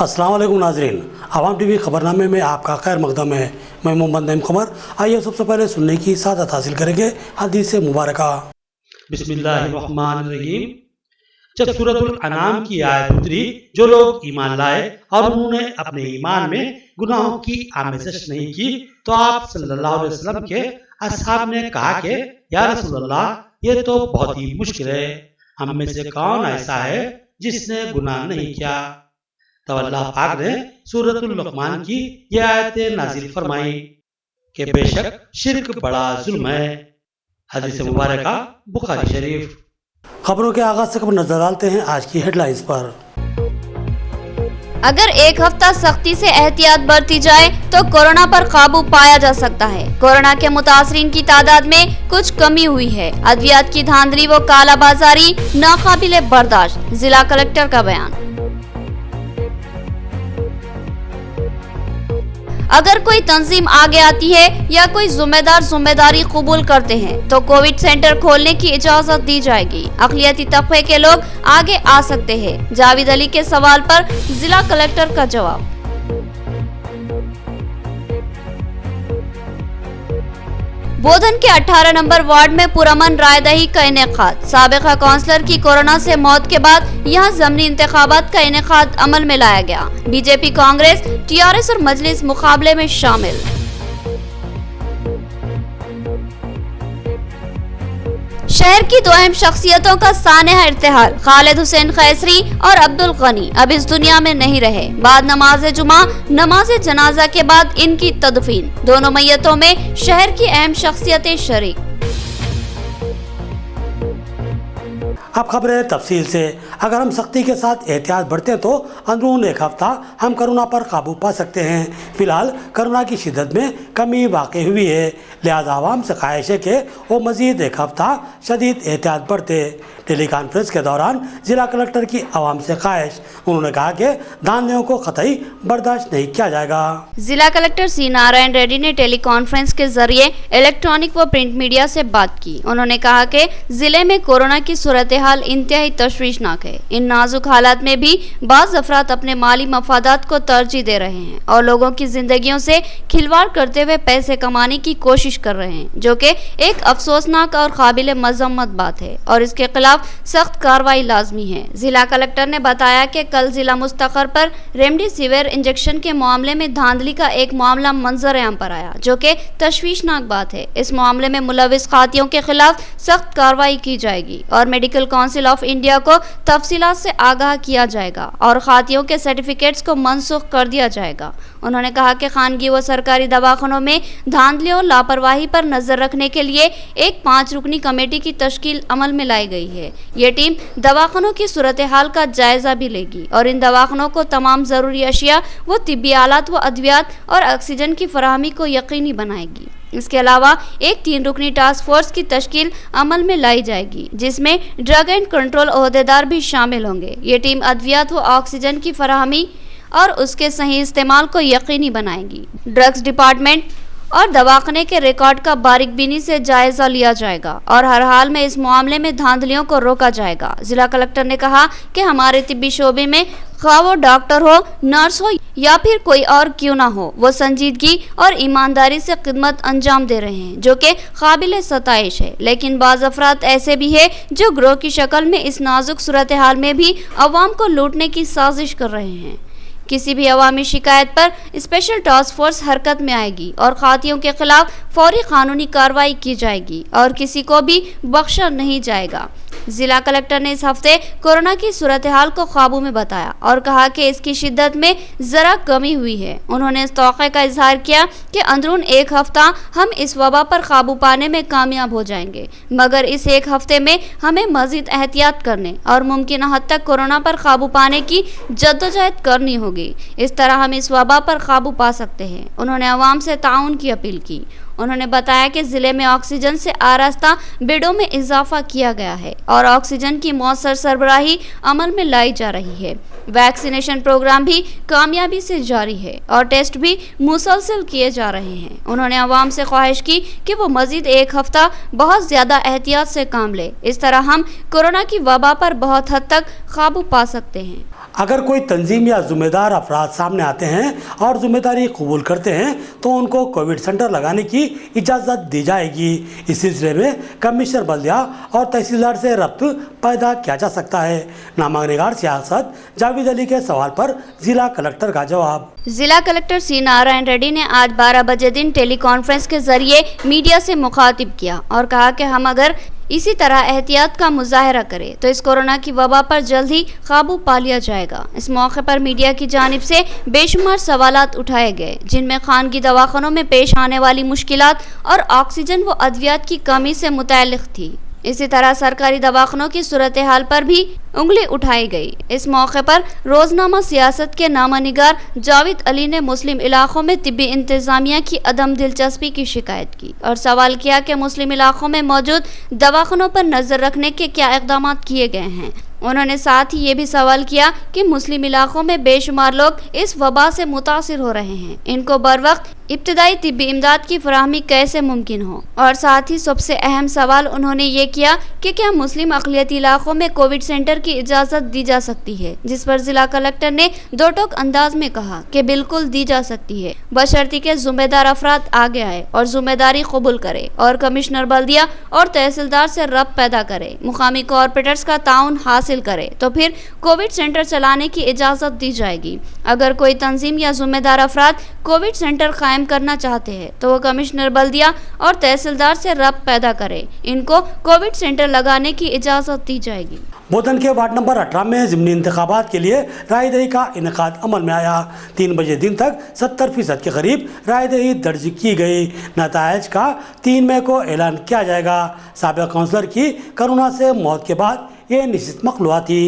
अस्सलाम वालेकुम नाजरीन, आवाम टीवी खबरनामे में आपका खैर मकदम है। मैं मोहम्मद नईम खबर। आइए सबसे पहले सुनने की सादत हासिल करेंगे हदीस मुबारका। बिस्मिल्लाहिर्रहमानिर्रहीम। जब सूरतुल अनाम की आयत उतरी, जो लोग ईमान लाए और उन्होंने अपने ईमान में गुनाहों की आमेज़श नहीं की, तो आप सल्लल्लाहु अलैहि वसल्लम के असहाब ने कहा कि या रसूलल्लाह, ये तो बहुत ही मुश्किल है। हम में से कौन ऐसा है जिसने गुनाह नहीं किया? तब अल्लाह पाक ने सूरतुल लुक़मान की ये आयतें नाज़िल फरमाई कि बेशक शिर्क बड़ा जुल्म है। हदीस मुबारका बुखारी शरीफ। खबरों के आगाज से खबर नजर डालते हैं आज की हेडलाइंस पर। अगर एक हफ्ता सख्ती से एहतियात बरती जाए तो कोरोना पर काबू पाया जा सकता है। कोरोना के मुतासरीन की तादाद में कुछ कमी हुई है। अद्वियात की धांधली व कालाबाजारी नाकाबिले बर्दाश्त, जिला कलेक्टर का बयान। अगर कोई तंजीम आगे आती है या कोई जिम्मेदारी कबूल करते हैं तो कोविड सेंटर खोलने की इजाजत दी जाएगी। अक़लियती तबके के लोग आगे आ सकते हैं। जावेद अली के सवाल पर जिला कलेक्टर का जवाब। बोधन के 18 नंबर वार्ड में पुरअमन रायदही का इनेकाद। साबिका काउंसलर की कोरोना से मौत के बाद यहां ज़मीनी इंतखाबात का इनेकाद अमल में लाया गया। बीजेपी, कांग्रेस, टीआरएस और मजलिस मुकाबले में शामिल। शहर की दो अहम शख्सियतों का सानेहा इर्तिहाल, खालिद हुसैन कैसरी और अब्दुल गनी अब इस दुनिया में नहीं रहे। बाद नमाज जुमा, नमाज जनाजा के बाद इनकी तदफीन। दोनों मैयतों में शहर की अहम शख्सियतें शरीक। अब खबरें तफसील से। अगर हम सख्ती के साथ एहतियात बरतें तो अंदरून एक हफ्ता हम कोरोना पर काबू पा सकते हैं। फिलहाल कोरोना की शिद्दत में कमी वाक़ई हुई है, लिहाजा आवाम से ख्वाहिश है कि वो मज़ीद एक हफ्ता शदीद एहतियात बरते। टेली कॉन्फ्रेंस के दौरान जिला कलेक्टर की आवाम से ख्वाहिश, उन्होंने कहा कि धांधलियों को कतई बर्दाश्त नहीं किया जाएगा। जिला कलेक्टर सी नारायण रेड्डी ने टेली कॉन्फ्रेंस के जरिए इलेक्ट्रॉनिक व प्रिंट मीडिया से बात की। उन्होंने कहा कि जिले में कोरोना की सूरत हाल इंतहाई तशवीशनाक है। इन नाजुक हालात में भी बाज़ अफराद अपने माली मफादात को तरजीह दे रहे हैं और लोगों की जिंदगियों से खिलवाड़ करते हुए पैसे कमाने की कोशिश कर रहे हैं, जो कि एक अफसोसनाक और काबिल मजम्मत बात है और इसके खिलाफ सख्त कार्रवाई लाजमी है। जिला कलेक्टर ने बताया कि कल जिला मुस्तकर पर रेमडेसिविर इंजेक्शन के मामले में धांधली का एक मामला मंजर आम पर आया, जो कि तशवीशनाक बात है। इस मामले में मुलविस खातियों के खिलाफ सख्त कार्रवाई की जाएगी और मेडिकल काउंसिल ऑफ इंडिया को तफसीलात से आगाह किया जाएगा और खातियों के सर्टिफिकेट्स को मनसूख कर दिया जाएगा। उन्होंने कहा कि खानगी व सरकारी दवाखानों में धांधलियों लापरवाही पर नजर रखने के लिए एक 5 रुकनी कमेटी की तश्कील अमल में लाई गई है। ये टीम दवाखानों की सूरत हाल का जायजा भी लेगी और इन दवाखानों को तमाम जरूरी अशिया व तिब्बी आलात व अद्वियात और ऑक्सीजन की फराहमी को यकीनी बनाएगी। इसके अलावा एक 3 रुकनी टास्क फोर्स की तश्कील अमल में लाई जाएगी, जिसमें ड्रग एंड कंट्रोल ओहदेदार भी शामिल होंगे। ये टीम अद्वियात व ऑक्सीजन की फराहमी और उसके सही इस्तेमाल को यकीनी बनाएगी। ड्रग्स डिपार्टमेंट और दवाखाने के रिकॉर्ड का बारीकबीनी से जायजा लिया जाएगा और हर हाल में इस मामले में धांधलियों को रोका जाएगा। जिला कलेक्टर ने कहा कि हमारे तिब्बी शोबे में खा वो डॉक्टर हो, नर्स हो या फिर कोई और क्यों ना हो, वो संजीदगी और ईमानदारी से खिदमत अंजाम दे रहे हैं, जो कि काबिल सताइश है। लेकिन बाज़ अफराद ऐसे भी है जो गिरोह की शक्ल में इस नाजुक सूरत हाल में भी अवाम को लूटने की साजिश कर रहे हैं। किसी भी अवामी शिकायत पर स्पेशल टास्क फोर्स हरकत में आएगी और खातियों के खिलाफ फौरी कानूनी कार्रवाई की जाएगी और किसी को भी बख्शा नहीं जाएगा। जिला कलेक्टर ने इस हफ्ते कोरोना की सूरत हाल को काबू में बताया और कहा कि इसकी शिद्दत में जरा कमी हुई है। उन्होंने इस तौक़े का इजहार किया कि अंदरून एक हफ्ता हम इस वबा पर काबू पाने में कामयाब हो जाएंगे, मगर इस एक हफ्ते में हमें मजीद एहतियात करने और मुमकिन हद तक कोरोना पर काबू पाने की जद्दोजहद करनी होगी। इस तरह हम इस वबा पर काबू पा सकते हैं। उन्होंने अवाम से ताउन की अपील की। उन्होंने बताया कि जिले में ऑक्सीजन से आरास्ता बेडों में इजाफा किया गया है और ऑक्सीजन की मौसर सरबराही अमल में लाई जा रही है। वैक्सीनेशन प्रोग्राम भी कामयाबी से जारी है और टेस्ट भी मुसलसल किए जा रहे हैं। उन्होंने आवाम से ख्वाहिश की कि वो मजीद एक हफ्ता बहुत ज़्यादा एहतियात से काम ले। इस तरह हम कोरोना की वबा पर बहुत हद तक काबू पा सकते हैं। अगर कोई तंजीम या जिम्मेदार अफराद सामने आते हैं और जिम्मेदारी कबूल करते हैं तो उनको कोविड सेंटर लगाने की इजाज़त दी जाएगी। इस सिलसिले में कमिश्नर बल्दिया और तहसीलदार से रब्त पैदा किया जा सकता है। नामांकनकार सियासत जावेद अली के सवाल पर जिला कलेक्टर का जवाब। जिला कलेक्टर सी नारायण रेड्डी ने आज 12 बजे दिन टेली कॉन्फ्रेंस के जरिए मीडिया से मुखातिब किया और कहा कि हम अगर इसी तरह एहतियात का मुजाहरा करें तो इस कोरोना की वबा पर जल्द ही काबू पा लिया जाएगा। इस मौके पर मीडिया की जानिब से बेशुमार सवालात उठाए गए, जिनमें खानगी दवाखानों में पेश आने वाली मुश्किलात और ऑक्सीजन व अद्वियात की कमी से मुताल्लिक थी। इसी तरह सरकारी दवाखानों की सूरत हाल पर भी उंगली उठाई गई। इस मौके पर रोजनामा सियासत के नामानिगार जावेद अली ने मुस्लिम इलाकों में तिब्बी इंतजामिया की अदम दिलचस्पी की शिकायत की और सवाल किया कि मुस्लिम इलाकों में मौजूद दवाखानों पर नजर रखने के क्या इक़दाम किए गए हैं। उन्होंने साथ ही ये भी सवाल किया कि मुस्लिम इलाकों में बेशुमार लोग इस वबा से मुतासिर हो रहे हैं, इनको बर वक्त इब्तदाई तिब्बी इमदाद की फराहमी कैसे मुमकिन हो। और साथ ही सबसे अहम सवाल उन्होंने ये किया कि क्या मुस्लिम अक़लियती इलाकों में कोविड सेंटर की इजाज़त दी जा सकती है, जिस पर जिला कलेक्टर ने दो टोक अंदाज में कहा कि बिल्कुल दी जा सकती है, बशर्ती के जिम्मेदार अफराद आगे आए और जिम्मेदारी कबूल करे और कमिश्नर बल्दिया और तहसीलदार से रब्त पैदा करे, मुकामी कॉरपोरेटर्स का ताउन हासिल करे तो फिर कोविड सेंटर चलाने की इजाज़त दी जाएगी। अगर कोई तंजीम या जिम्मेदार अफराद कोविड सेंटर कायम करना चाहते हैं तो वो कमिश्नर बल्दिया और तहसीलदार से रब्त पैदा करे, इनको कोविड सेंटर लगाने की इजाज़त दी जाएगी। बोधन के वार्ड नंबर 18 में ज़िमनी इंतखाबात के लिए रायदही का इनेकाद अमल में आया। 3 बजे दिन तक 70% के करीब रायदही दर्ज की गई। नताइज का 3 मई को ऐलान किया जाएगा। साबिक़ काउंसलर की कोरोना से मौत के बाद ये निश्चित मखलूआ थी।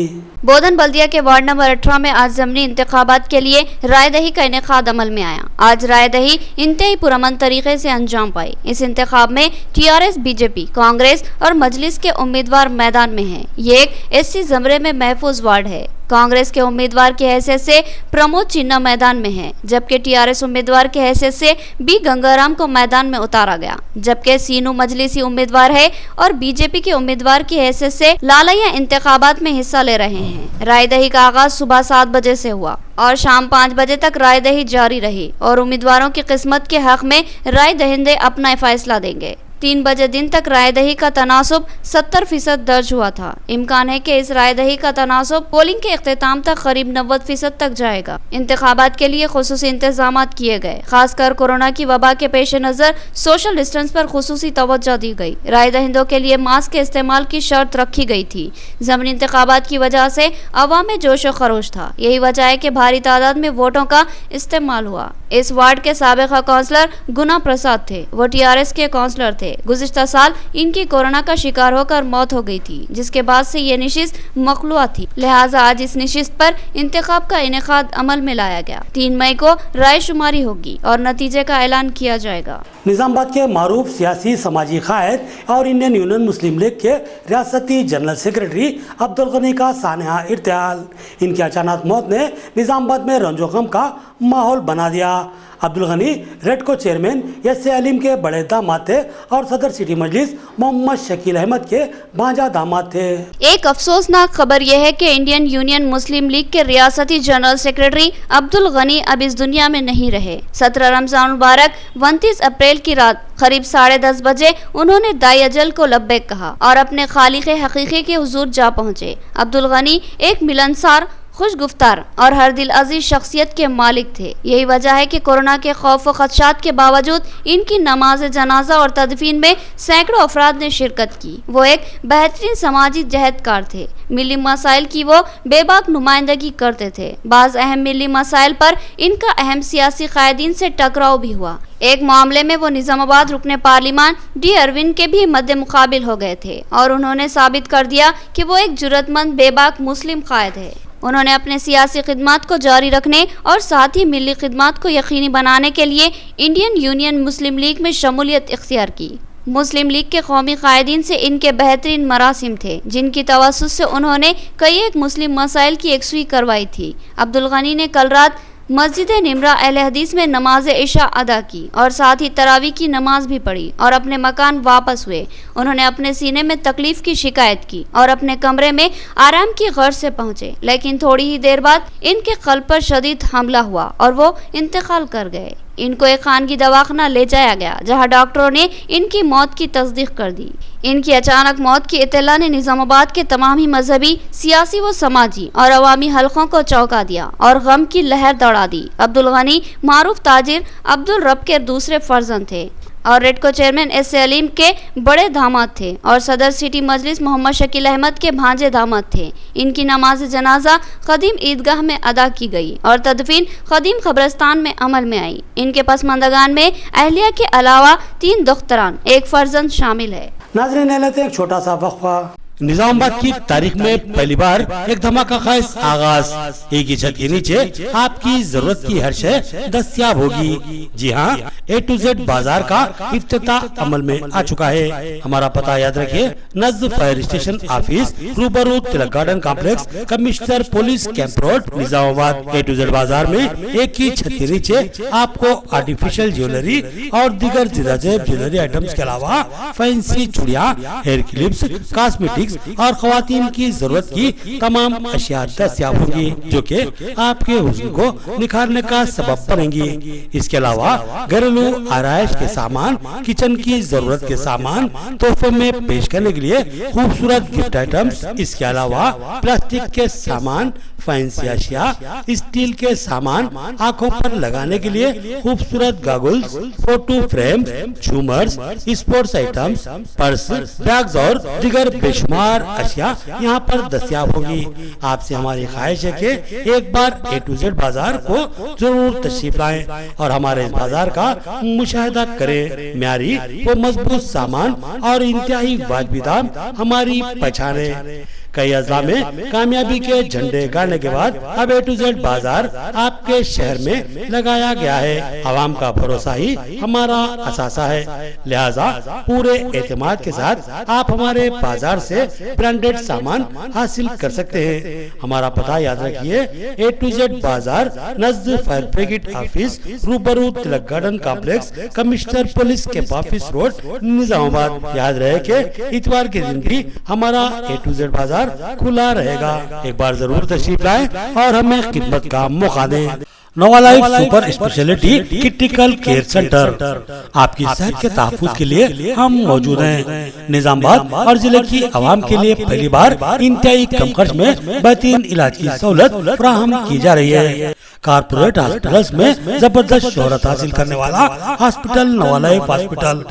बोधन बल्दिया के वार्ड नंबर 18 में आज ज़मनी इंतखाबात के लिए रायदही का इनेकाद अमल में आया। आज रायदही इंतहाई पुरअमन तरीके से अंजाम पाई। इस इंतखाब में टीआरएस, बीजेपी, कांग्रेस और मजलिस के उम्मीदवार मैदान में हैं। ये एक एससी ज़मरे में महफूज वार्ड है। कांग्रेस के उम्मीदवार की हैसियत से प्रमोद चिन्ना मैदान में है, जबकि टीआरएस उम्मीदवार की हैसियत से बी गंगाराम को मैदान में उतारा गया, जबकि सीनू मजलिसी उम्मीदवार है और बीजेपी के उम्मीदवार की हैसियत से लालैया इंतखाबात में हिस्सा ले रहे हैं। रायदही का आगाज सुबह 7 बजे से हुआ और शाम 5 बजे तक रायदही जारी रही और उम्मीदवारों की किस्मत के हक में राय दहिंदे अपना फैसला देंगे। 3 बजे दिन तक रायदही का तनासुब 70% दर्ज हुआ था। इम्कान है कि इस रायदही का तनासुब पोलिंग के इख्तिताम तक करीब 90% तक जाएगा। इंतखाबात के लिए खुसूसी इंतजाम किए गए, खासकर कोरोना की वबा के पेश नज़र सोशल डिस्टेंस पर खुसूसी तवज्जो दी गई। राय दहिंदों के लिए मास्क के इस्तेमाल की शर्त रखी गई थी। ज़मनी इंतखाबात की वजह से अवाम में जोश व खरोश था। यही वजह है कि भारी तादाद में वोटों का इस्तेमाल हुआ। इस वार्ड के साबिक़ काउंसलर गुना प्रसाद थे, वो टीआरएस के काउंसलर थे। गुज़िश्ता साल इनकी कोरोना का शिकार होकर मौत हो गई थी, जिसके बाद से ये नशिस्त मखलूआ थी। लिहाजा आज इस नशिस्त पर इंतखाब का इनेकाद अमल में लाया गया। 3 मई को राय शुमारी होगी और नतीजे का ऐलान किया जाएगा। निजामाबाद के मारूफ सियासी समाजी कायद और इंडियन यूनियन मुस्लिम लीग के रियासती जनरल सेक्रेटरी अब्दुल गनी का सानहा इर्तिहाल। इनकी अचानक मौत ने निजामाबाद में रंजो गम का माहौल बना दिया। Abdul Gani REDCO chairman S A. Aleem के बड़े दामाद थे और सदर सिटी मजलिस मोहम्मद शकील अहमद के भांजा दामाद थे। एक अफसोसनाक खबर यह है कि इंडियन यूनियन मुस्लिम लीग के रियासती जनरल सेक्रेटरी अब्दुल गनी अब इस दुनिया में नहीं रहे। 17 रमजान मुबारक 29 अप्रैल की रात करीब 10:30 बजे उन्होंने दाई अजल को लब्बैक कहा और अपने खालिक हकीकी के हुजूर जा पहुँचे। अब्दुल गनी एक मिलनसार, खुशगुफ्तार और हर दिल अजीज शख्सियत के मालिक थे। यही वजह है कि कोरोना के खौफ व खदशात के बावजूद इनकी नमाज जनाजा और तदफीन में सैकड़ों अफराद ने शिरकत की। वो एक बेहतरीन समाजी जहदकार थे। मिली मसाइल की वो बेबाक नुमाइंदगी करते थे। बाज़ अहम मिली मसाइल पर इनका अहम सियासी कायदीन से टकराव भी हुआ। एक मामले में वो निजामाबाद रुकने पार्लिमान डी अरविंद के भी मद्दे मुकाबिल हो गए थे और उन्होंने साबित कर दिया कि वो एक जुर्रतमंद बेबाक मुस्लिम कायद है। उन्होंने अपने सियासी खिदमात को जारी रखने और साथ ही मिली खिदमात को यकीनी बनाने के लिए इंडियन यूनियन मुस्लिम लीग में शमूलियत इख्तियार की। मुस्लिम लीग के कौमी कायदीन से इनके बेहतरीन मरासिम थे, जिनकी तवस्सुस से उन्होंने कई एक मुस्लिम मसाइल की यकसुई करवाई थी। अब्दुल गनी ने कल रात मस्जिद निमरा अहले हदीस में नमाज इशा अदा की और साथ ही तरावी की नमाज भी पढ़ी और अपने मकान वापस हुए। उन्होंने अपने सीने में तकलीफ की शिकायत की और अपने कमरे में आराम की गर्ज से पहुंचे, लेकिन थोड़ी ही देर बाद इनके कल्ब पर शदीद हमला हुआ और वो इंतकाल कर गए। इनको एक खानगी दवाखाना ले जाया गया, जहां डॉक्टरों ने इनकी मौत की तस्दीक कर दी। इनकी अचानक मौत की इत्तला ने निजामाबाद के तमाम ही मजहबी, सियासी व समाजी और अवामी हलकों को चौंका दिया और गम की लहर दौड़ा दी। अब्दुल गनी मारूफ ताजिर अब्दुल रब के दूसरे फर्जंद थे और रेडको चेयरमैन एस ए अलीम के बड़े दामाद थे और सदर सिटी मजलिस मोहम्मद शकील अहमद के भांजे दामाद थे। इनकी नमाज जनाजा कदीम ईदगाह में अदा की गई और तदफीन कदीम कब्रिस्तान में अमल में आई। इनके पसमंदगान में अहलिया के अलावा 3 दुख्तरान, 1 फर्जंद शामिल है। नाज़रीन, लेते हैं एक छोटा सा वक्फा। निजामाबाद की तारीख में पहली बार एक धमाका खास आगाज। एक ही छत के नीचे आपकी जरूरत की हर शय दस्तयाब होगी। जी हाँ, A to Z बाजार का इफ्तिताह अमल में आ चुका है। हमारा पता याद रखिए, नज़्द फायर स्टेशन ऑफिस, रूबरू Tilak garden complex, commissioner police camp road, Nizamabad. A to Z बाजार में एक ही छत के नीचे आपको आर्टिफिशियल ज्वेलरी और दीगर जिराजेब ज्वेलरी आइटम्स के अलावा फैंसी चूड़ियाँ, हेयर क्लिप्स, कॉस्मेटिक्स और खवातीन की जरूरत की तमाम अशिया दस्तयाब होंगी, जो कि आपके हुस्न को निखारने का सबब बनेंगी। इसके अलावा घरेलू आराइश के सामान, किचन की जरूरत के सामान तोहफे में पेश करने के लिए खूबसूरत गिफ्ट आइटम्स। इसके अलावा प्लास्टिक के सामान, फैंसी अशिया, स्टील के सामान, आंखों पर लगाने के लिए खूबसूरत गॉगल्स, फोटो फ्रेम, झूमर्स, स्पोर्ट्स आइटम्स, पर्स, बैग्स और दीगर बेशुमार अशिया यहाँ पर दस्तयाब होगी। आपसे हमारी ख्वाहिश है कि एक बार A to Z बाजार को जरूर तशरीफ लाएं और हमारे इस बाजार का मुशाहिदा करें। म्यारी व मजबूत सामान और इंतहाई वाजिबी दाम हमारी पहचान है। कई अजला में कामयाबी के झंडे गाड़ने के बाद अब A to Z बाजार आपके शहर में लगाया गया है। आवाम का भरोसा ही हमारा असासा है, लिहाजा पूरे एतमाद के साथ आप हमारे बाजार से ब्रांडेड सामान हासिल कर सकते हैं। हमारा पता याद रखिए, A to Z बाजार, नज़्द फायर ब्रिगेड ऑफिस, रूबरू Tilak garden complex, commissioner police camp office road, Nizamabad. याद रहे कि इतवार के दिन भी हमारा A to Z बाजार खुला रहेगा। एक बार जरूर तशरीफ लाएं और हमें खिदमत का मौका दें। Nova life super speciality critical care centre, आपकी सेहत के तहफ्फुज़ के लिए हम मौजूद हैं। निजामाबाद और जिले की आवाम के लिए पहली बार इंतहाई कम खर्च में बेहतरीन इलाज की सहूलत फराहम की जा रही है। कारपोरेट हॉस्पिटल्स में जबरदस्त शोहरत हासिल करने वाला हॉस्पिटल नोवा लाइफ हॉस्पिटल,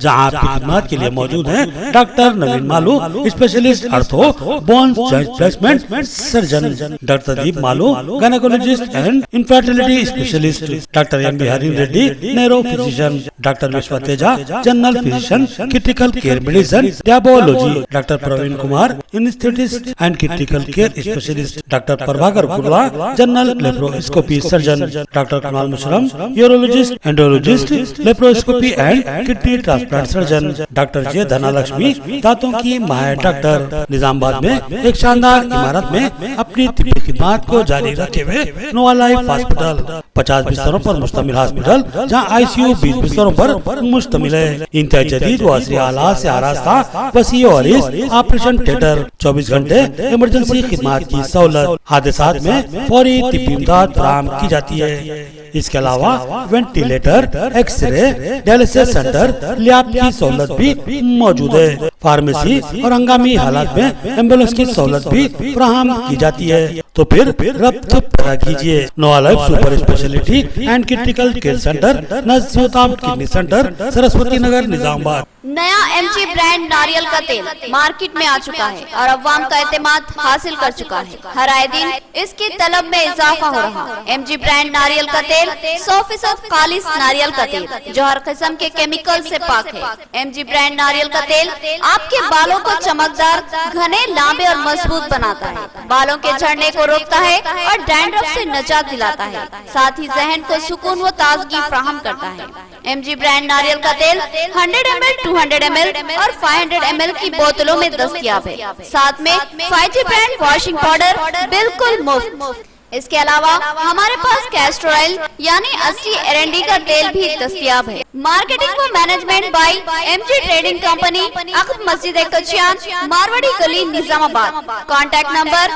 जहां आपकी खिदमत के लिए मौजूद हैं doctor Naveen Malu, specialist ortho, bones joint replacement surgeon, doctor Deep Malu, gynaecologist and infertility specialist, doctor M Bihari Reddy, neuro physician, doctor Vishwa Teja, general physician, critical care medicine, diabetology, doctor Praveen Kumar, anaesthetist and critical care specialist, doctor Prabhakar Gurva, general laparoscopy surgeon, doctor Kamal Musharam, urologist, andrologist, laparoscopy and kidney transplant surgeon, doctor J Dhanalakshmi, दांतों की माहिर doctor. Nizamabad में एक शानदार इमारत में अपनी तिब्बी खिदमत को जारी रखे हुए नोवा लाइफ हॉस्पिटल 50 बिस्तरों पर मुश्तमिल हॉस्पिटल, जहां ICU 20 बिस्तरों पर मुश्तमिल है। इंतहाई जदीद व असरी आलात से आरास्ता वसीअ और ऑपरेशन थिएटर, 24 घंटे इमरजेंसी खिदमत की सहूलत, हादसात में फौरी तिब्बी इमदाद फराहम की जाती है। इसके अलावा ventilator, x ray, dialysis centre, lab की सहूलत भी मौजूद है। फार्मेसी और हंगामी हालात में एम्बुलेंस की सहूलत भी फराहम की जाती है। तो फिर रब्त पैदा कीजिए। Nova life super speciality and critical care centre, नज़दीक किडनी सेंटर, सरस्वती नगर, निजामाबाद। नया MG ब्रांड नारियल का तेल मार्केट में आ चुका है और अवाम का एतमाद हासिल कर चुका है। हर आए दिन इसकी तलब में इजाफा हो रहा है। MG ब्रांड नारियल का तेल 100% खालिस नारियल का तेल, जो हर किस्म के केमिकल से पाक है। MG ब्रांड नारियल का तेल आपके बालों को चमकदार, घने, लंबे और मजबूत बनाता है, बालों के झड़ने को रोकता है और डैंड्रफ से निजात दिलाता है, साथ ही जहन को सुकून व ताजगी फराहम करता है। MG ब्रांड नारियल का तेल 100 ml, 200 ml और 500 ml की बोतलों में दस्तयाब है। साथ में 5G ब्रांड वॉशिंग पाउडर बिल्कुल मुफ्त। اس کے علاوہ ہمارے پاس کیسٹر آئل یعنی اصلی ایرنڈی کا تیل بھی دستیاب ہے۔ مارکیٹنگ و management by M G trading company, عقب مسجد کچیان، ماروڑی گلی، نظام آباد۔ Contact number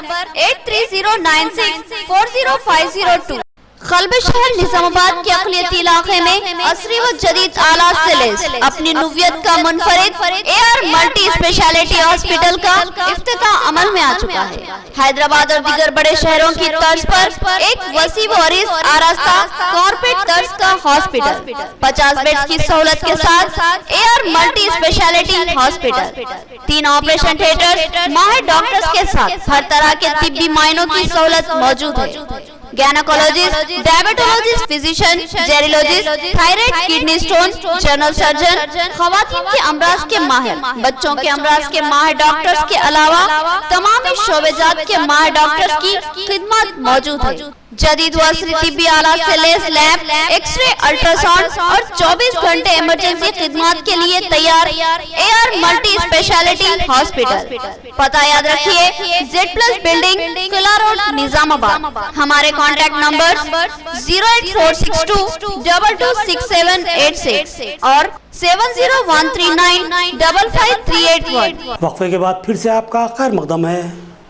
8309640502۔ قلب شہر نظام آباد کے اقلیتی علاقے میں عصری و جدید آلات سے لیس اپنی نوعیت کا منفرد اے آر ملٹی اسپیشلٹی ہاسپٹل کا افتتاح عمل میں آ چکا ہے۔ حیدرآباد اور دیگر بڑے شہروں کی طرز پر ایک وسیع و عریض آراستہ کارپوریٹ طرز کا ہاسپٹل، 50 بیڈز کی سہولت کے ساتھ A R multi speciality hospital, 3 operation theatre, ماہر ڈاکٹرز کے ساتھ ہر طرح کے طبی معائنوں کی سہولت موجود ہے۔ گینیکولوجسٹ، ڈائبٹولوجسٹ، فزیشین، جیرولوجسٹ، thyroid, kidney stone, general surgeon, خواتین کے امراض کے ماہر، بچوں کے امراض کے ماہر ڈاکٹرز کے علاوہ تمام شعبے جات کے ماہر ڈاکٹرز کی خدمات موجود ہے۔ جدید و عصری طبی آلات سے لیس lab, X ray, ultrasound اور 24 گھنٹے ایمرجنسی خدمات کے لیے تیار A R multi speciality hospital. پتہ یاد رکھیے، زیڈ پلس بلڈنگ، قلعہ روڈ، نظام آباد۔ ہمارے کانٹیکٹ نمبر 08462226786 اور 7013955381۔ وقفے کے بعد پھر سے آپ کا خیر مقدم ہے۔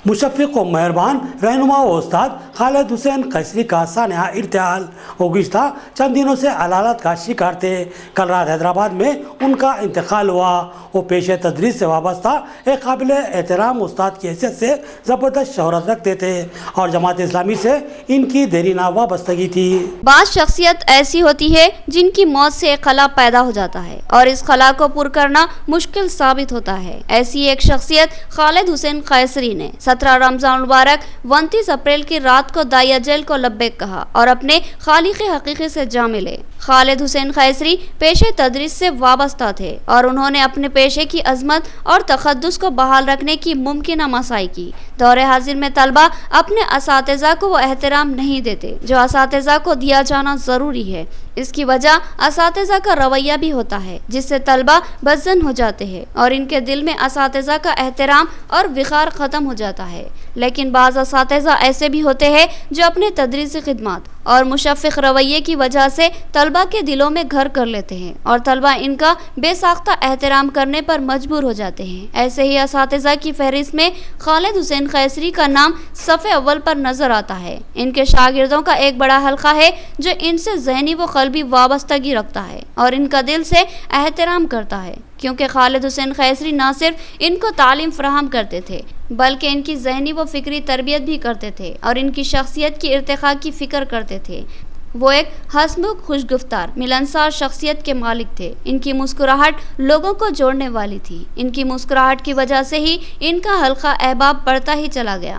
مشفق و مہربان رہنما و استاد خالد حسین قیصری کا سانحہ ارتحال، وہ گزشتہ چند دنوں سے علالت کا شکار تھے۔ کل رات حیدرآباد میں ان کا انتقال ہوا۔ وہ پیشہ تدریس سے وابستہ ایک قابل احترام استاد کی حیثیت سے زبردست شہرت رکھتے تھے اور جماعت اسلامی سے ان کی دیرینہ وابستگی تھی۔ بعض شخصیت ایسی ہوتی ہے جن کی موت سے ایک خلا پیدا ہو جاتا ہے اور اس خلا کو پر کرنا مشکل ثابت ہوتا ہے۔ ایسی ایک شخصیت خالد حسین قیصری نے 17 رمضان المبارک 29 اپریل کی رات کو دائی اجل کو لبیک کہا اور اپنے خالق حقیقی سے جا ملے۔ خالد حسین قیصری پیشہ تدریس سے وابستہ تھے اور انہوں نے اپنے پیشے کی عظمت اور تقدس کو بحال رکھنے کی ممکنہ مساعی کی۔ دور حاضر میں طلبہ اپنے اساتذہ کو وہ احترام نہیں دیتے جو اساتذہ کو دیا جانا ضروری ہے۔ اس کی وجہ اساتذہ کا رویہ بھی ہوتا ہے جس سے طلبہ بدظن ہو جاتے ہیں اور ان کے دل میں اساتذہ کا احترام اور وقار ختم ہو جاتا ہے۔ لیکن بعض اساتذہ ایسے بھی ہوتے ہیں جو اپنے تدریسی خدمات اور مشفق رویے کی وجہ سے طلبہ کے دلوں میں گھر کر لیتے ہیں اور طلبہ ان کا بے ساختہ احترام کرنے پر مجبور ہو جاتے ہیں۔ ایسے ہی اساتذہ کی فہرست میں خالد حسین قیصری کا نام صفحے اول پر نظر آتا ہے۔ ان کے شاگردوں کا ایک بڑا حلقہ ہے جو ان سے ذہنی و قلبی وابستگی رکھتا ہے اور ان کا دل سے احترام کرتا ہے، کیونکہ خالد حسین قیصری نہ صرف ان کو تعلیم فراہم کرتے تھے بلکہ ان کی ذہنی و فکری تربیت بھی کرتے تھے اور ان کی شخصیت کی ارتقاء کی فکر کرتے تھے۔ وہ ایک ہنسمکھ، خوش گفتار، ملنسار شخصیت کے مالک تھے۔ ان کی مسکراہٹ لوگوں کو جوڑنے والی تھی۔ ان کی مسکراہٹ کی وجہ سے ہی ان کا حلقہ احباب بڑھتا ہی چلا گیا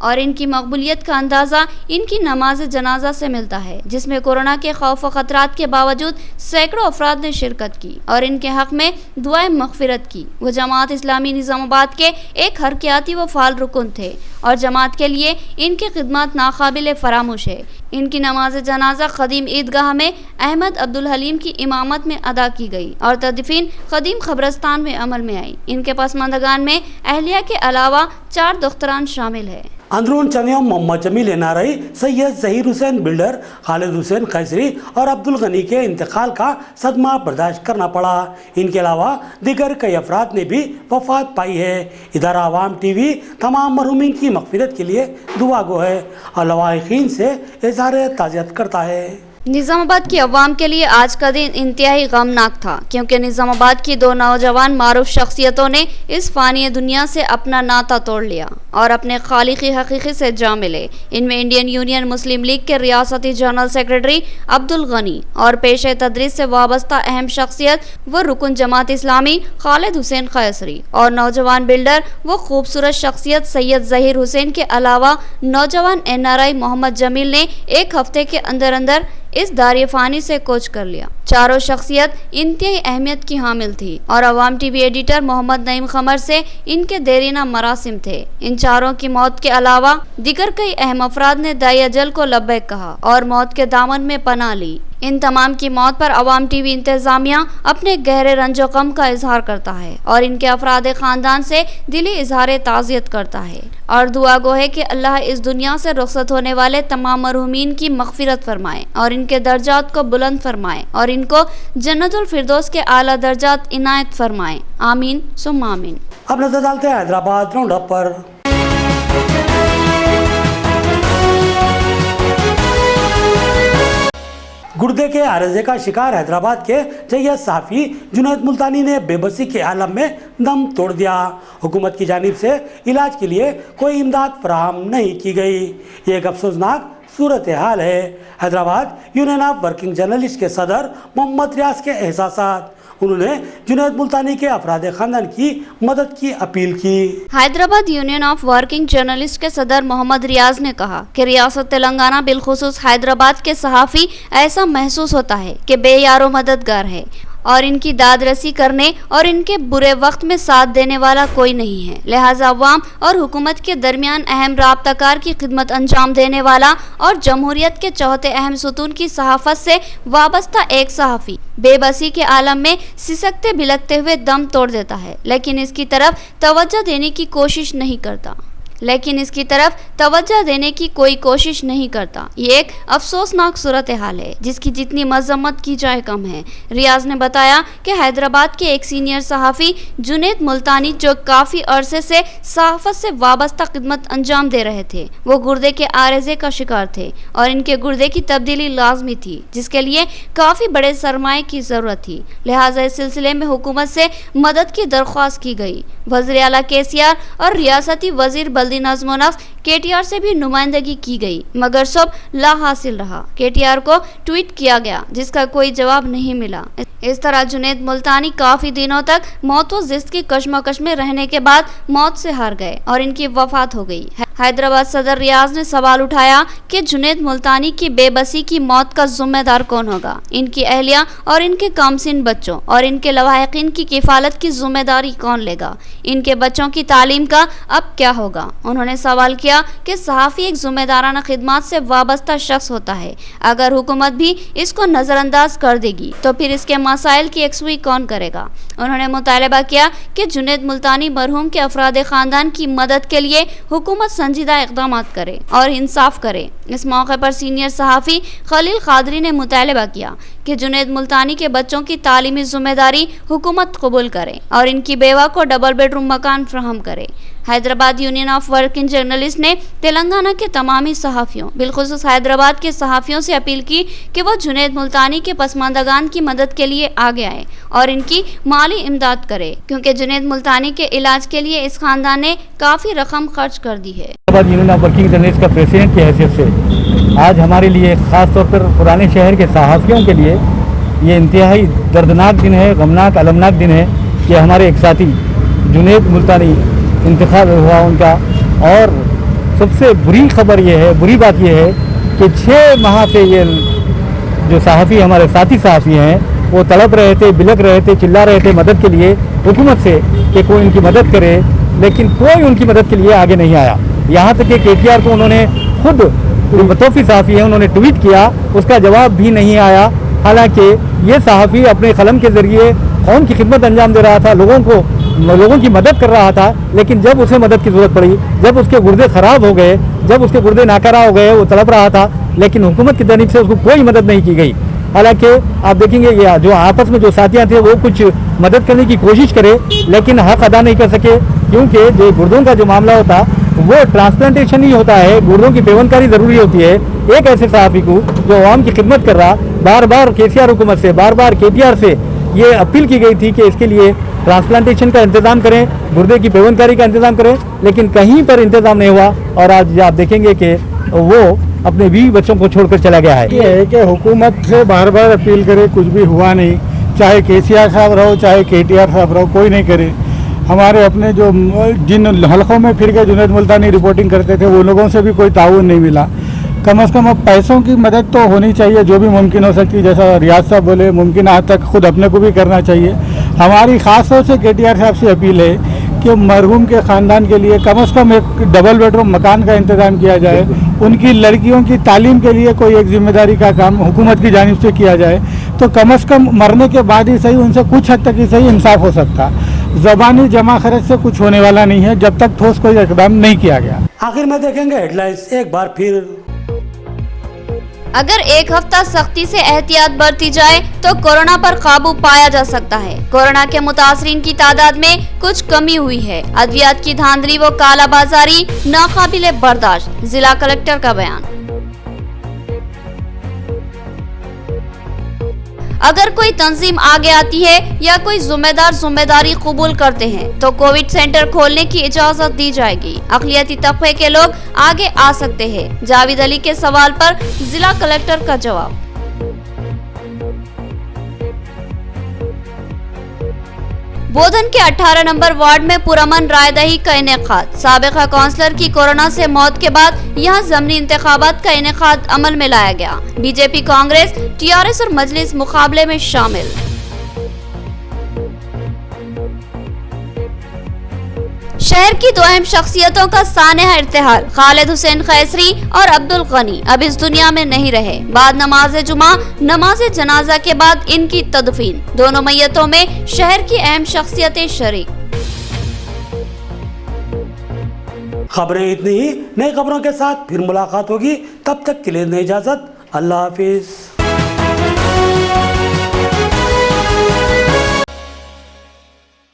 اور ان کی مقبولیت کا اندازہ ان کی نماز جنازہ سے ملتا ہے جس میں کورونا کے خوف و خطرات کے باوجود سینکڑوں افراد نے شرکت کی اور ان کے حق میں دعائیں مغفرت کی۔ وہ جماعت اسلامی نظام آباد کے ایک حرکیاتی و فعال رکن تھے اور جماعت کے لیے ان کی خدمات ناقابل فراموش ہے۔ ان کی نماز جنازہ قدیم عیدگاہ میں احمد عبدالحلیم کی امامت میں ادا کی گئی اور تدفین قدیم قبرستان میں عمل میں آئی۔ ان کے پسماندگان میں اہلیہ کے علاوہ 4 دختران شامل ہیں۔ اندرون چنیوم محمد جمیل NRI، سید ظہیر حسین بلڈر، خالد حسین قیصری اور عبدالغنی کے انتقال کا صدمہ برداشت کرنا پڑا۔ ان کے علاوہ دیگر کئی افراد نے بھی وفات پائی ہے۔ ادارہ عوام TV تمام مرحومین کی مغفرت کے لیے دعا گو ہے اور لواحقین سے اظہار تعزیت کرتا ہے۔ نظام آباد کی عوام کے لیے آج کا دن انتہائی غمناک تھا کیونکہ نظام آباد کی 2 نوجوان معروف شخصیتوں نے اس فانی دنیا سے اپنا ناطہ توڑ لیا اور اپنے خالق حقیقی سے جا ملے۔ ان میں انڈین یونین مسلم لیگ کے ریاستی جنرل سیکرٹری عبدالغنی اور پیشہ تدریس سے وابستہ اہم شخصیت وہ رکن جماعت اسلامی خالد حسین قیصری اور نوجوان بلڈر وہ خوبصورت شخصیت سید ظہیر حسین کے علاوہ نوجوان NRI محمد جمیل نے ایک ہفتے کے اندر اس دار فانی سے کوچ کر لیا۔ چاروں شخصیت انتہائی اہمیت کی حامل تھی اور عوام TV ایڈیٹر محمد نعیم قمر سے ان کے دیرینہ مراسم تھے۔ ان چاروں کی موت کے علاوہ دیگر کئی اہم افراد نے دائی اجل کو لبیک کہا اور موت کے دامن میں پناہ لی۔ ان تمام کی موت پر عوام ٹی وی انتظامیہ اپنے گہرے رنج و غم کا اظہار کرتا ہے اور ان کے افراد خاندان سے دلی اظہار تعزیت کرتا ہے اور دعا گو ہے کہ اللہ اس دنیا سے رخصت ہونے والے تمام مرحومین کی مغفرت فرمائے اور ان کے درجات کو بلند فرمائے اور ان کو جنت الفردوس کے اعلیٰ درجات عنایت فرمائے، آمین ثم آمین۔ اب نظر ڈالتے ہیں حیدرآباد راؤنڈ اپ پر۔ گردے کے عارضے کا شکار حیدرآباد کے جیت صحافی جنید ملتانی نے بے بسی کے عالم میں دم توڑ دیا۔ حکومت کی جانب سے علاج کے لیے کوئی امداد فراہم نہیں کی گئی۔ یہ ایک افسوسناک صورتحال ہے۔ Hyderabad union of working journalist کے صدر محمد ریاض کے احساسات، انہوں نے جنید ملتانی کے افراد خاندان کی مدد کی اپیل کی۔ Hyderabad union of working journalist کے صدر محمد ریاض نے کہا کہ ریاست تلنگانہ بالخصوص حیدرآباد کے صحافی ایسا محسوس ہوتا ہے کہ بے یار و مددگار ہے اور ان کی داد رسی کرنے اور ان کے برے وقت میں ساتھ دینے والا کوئی نہیں ہے، لہٰذا عوام اور حکومت کے درمیان اہم رابطہ کار کی خدمت انجام دینے والا اور جمہوریت کے چوتھے اہم ستون کی صحافت سے وابستہ ایک صحافی بے بسی کے عالم میں سسکتے بھلکتے ہوئے دم توڑ دیتا ہے، لیکن اس کی طرف توجہ دینے کی کوئی کوشش نہیں کرتا۔ یہ ایک افسوسناک صورتحال ہے جس کی جتنی مذمت کی جائے کم ہے۔ ریاض نے بتایا کہ حیدرآباد کے ایک سینئر صحافی جنید ملتانی جو کافی عرصے سے صحافت سے وابستہ خدمت انجام دے رہے تھے، وہ گردے کے عارضے کا شکار تھے اور ان کے گردے کی تبدیلی لازمی تھی جس کے لیے کافی بڑے سرمایہ کی ضرورت تھی، لہٰذا اس سلسلے میں حکومت سے مدد کی درخواست کی گئی۔ وزیر اعلیٰ KCR اور ریاستی وزیر بلدی نظم و نسق KTR سے بھی نمائندگی کی گئی مگر سب لا حاصل رہا۔ KTR کو ٹویٹ کیا گیا جس کا کوئی جواب نہیں ملا۔ اس طرح جنید ملتانی کافی دنوں تک موت و زست کی کشمکش میں رہنے کے بعد موت سے ہار گئے اور ان کی وفات ہو گئی۔ حیدرآباد صدر ریاض نے سوال اٹھایا کہ جنید ملتانی کی بے بسی کی موت کا ذمہ دار کون ہوگا؟ ان کی اہلیہ اور ان کے کمسن بچوں اور ان کے لواحقین کی کفالت کی ذمہ داری کون لے گا؟ ان کے بچوں کی تعلیم کا اب کیا ہوگا؟ انہوں نے سوال کیا کہ صحافی ایک ذمہ دارانہ خدمات سے وابستہ شخص ہوتا ہے، اگر حکومت بھی اس کو نظر انداز کر دے گی تو پھر اس کے مسائل کی یکسوئی کون کرے گا؟ انہوں نے مطالبہ کیا کہ جنید ملتانی مرحوم کے افراد خاندان کی مدد کے لیے حکومت سنجیدہ اقدامات کرے اور انصاف کرے۔ اس موقع پر سینئر صحافی خلیل قادری نے مطالبہ کیا کہ جنید ملتانی کے بچوں کی تعلیمی ذمہ داری حکومت قبول کرے اور ان کی بیوہ کو ڈبل بیڈ روم مکان فراہم کرے۔ Hyderabad union of working journalist نے تلنگانہ کے تمامی صحافیوں بالخصوص حیدرآباد کے صحافیوں سے اپیل کی کہ وہ جنید ملتانی کے پسماندگان کی مدد کے لیے آگے آئے اور ان کی مالی امداد کرے کیونکہ جنید ملتانی کے علاج کے لیے اس خاندان نے کافی رقم خرچ کر دی ہے۔ Hyderabad union of working journalist کا پریزیڈنٹ کی حیثیت سے آج ہمارے لیے خاص طور پر پرانے شہر کے صحافیوں کے لیے یہ انتہائی دردناک دن ہے، غمناک المناک دن ہے کہ ہمارے ایک ساتھی جنید ملتانی انتخاب ہوا ان کا، اور سب سے بری بات یہ ہے کہ 6 ماہ سے یہ جو صحافی ہمارے ساتھی صحافی ہیں وہ تڑپ رہے تھے، بلک رہے تھے، چلا رہے تھے مدد کے لیے حکومت سے کہ کوئی ان کی مدد کرے، لیکن کوئی ان کی مدد کے لیے آگے نہیں آیا۔ یہاں تک کہ KTR کو انہوں نے خود متوفی صحافی ہیں انہوں نے ٹویٹ کیا، اس کا جواب بھی نہیں آیا، حالانکہ یہ صحافی اپنے قلم کے ذریعے قوم کی خدمت انجام دے رہا تھا، لوگوں کی مدد کر رہا تھا، لیکن جب اسے مدد کی ضرورت پڑی، جب اس کے گردے خراب ہو گئے، جب اس کے گردے ناکارہ ہو گئے، وہ تڑپ رہا تھا، لیکن حکومت کی جانب سے اس کو کوئی مدد نہیں کی گئی۔ حالانکہ آپ دیکھیں گے یہ جو آپس میں جو ساتھیاں تھے وہ کچھ مدد کرنے کی کوشش کرے لیکن حق ادا نہیں کر سکے، کیونکہ جو گردوں کا جو معاملہ ہوتا وہ ٹرانسپلانٹیشن ہی ہوتا ہے، گردوں کی پیوندکاری ضروری ہوتی ہے۔ ایک ایسے صحافی کو جو عوام کی خدمت کر رہا، بار بار KCR حکومت سے، بار بار KTR سے یہ اپیل کی گئی تھی کہ اس کے لیے ٹرانسپلانٹیشن کا انتظام کریں، گردے کی پیوندکاری کا انتظام کریں، لیکن کہیں پر انتظام نہیں ہوا، اور آج آپ دیکھیں گے کہ وہ اپنے بیوی بچوں کو چھوڑ کر چلا گیا ہے۔ یہ ہے کہ حکومت سے بار بار اپیل کرے، کچھ بھی ہوا نہیں، چاہے KCR صاحب رہو چاہے KTR صاحب رہو، کوئی نہیں کرے۔ ہمارے اپنے جو جن حلقوں میں پھر کے جنید ملتانی رپورٹنگ کرتے تھے وہ لوگوں سے بھی کوئی تعاون نہیں ملا۔ کم از کم اب پیسوں کی مدد تو ہونی چاہیے جو بھی ممکن ہو سکتی، جیسا ریاض صاحب بولے، ممکن حد تک خود اپنے کو بھی کرنا چاہیے۔ ہماری خاص طور سے KTR صاحب سے اپیل ہے کہ مرحوم کے خاندان کے لیے کم از کم ایک ڈبل بیڈ روم مکان کا انتظام کیا جائے، उनकी लड़कियों की तालीम के लिए कोई एक जिम्मेदारी का काम हुकूमत की जानिब से किया जाए तो कम से कम मरने के बाद ही सही उनसे कुछ हद तक ही सही इंसाफ हो सकता। ज़बानी जमा खर्च से कुछ होने वाला नहीं है जब तक ठोस कोई इकदाम नहीं किया गया। आखिर में देखेंगे हेडलाइंस एक बार फिर। अगर एक हफ्ता सख्ती से एहतियात बरती जाए तो कोरोना पर काबू पाया जा सकता है। कोरोना के मुतासरीन की तादाद में कुछ कमी हुई है। अद्वियात की धांधली व कालाबाजारी नाकाबिले बर्दाश्त, जिला कलेक्टर का बयान। अगर कोई तंजीम आगे आती है या कोई जिम्मेदार जिम्मेदारी कबूल करते हैं तो कोविड सेंटर खोलने की इजाजत दी जाएगी। अक़लियती तबके के लोग आगे आ सकते हैं। जावेद अली के सवाल पर जिला कलेक्टर का जवाब। बोधन के 18 नंबर वार्ड में पुरअमन रायदही का इनेकाद। साबिका काउंसलर की कोरोना से मौत के बाद यहां ज़मीनी इंतखाबात का इनेकाद अमल में लाया गया। बीजेपी, कांग्रेस, टीआरएस और मजलिस मुकाबले में शामिल। शहर की दो अहम शख्सियतों का सानेहा इर्तिहाल, खालिद हुसैन खैसरी और अब्दुल गनी अब इस दुनिया में नहीं रहे। बाद नमाज जुमा, नमाज जनाजा के बाद इनकी तदफीन। दोनों मैयतों में शहर की अहम शख्सियतें शरीक। खबरें इतनी ही, नई खबरों के साथ फिर मुलाकात होगी। तब तक के लिए इजाजत, अल्लाह हाफिज।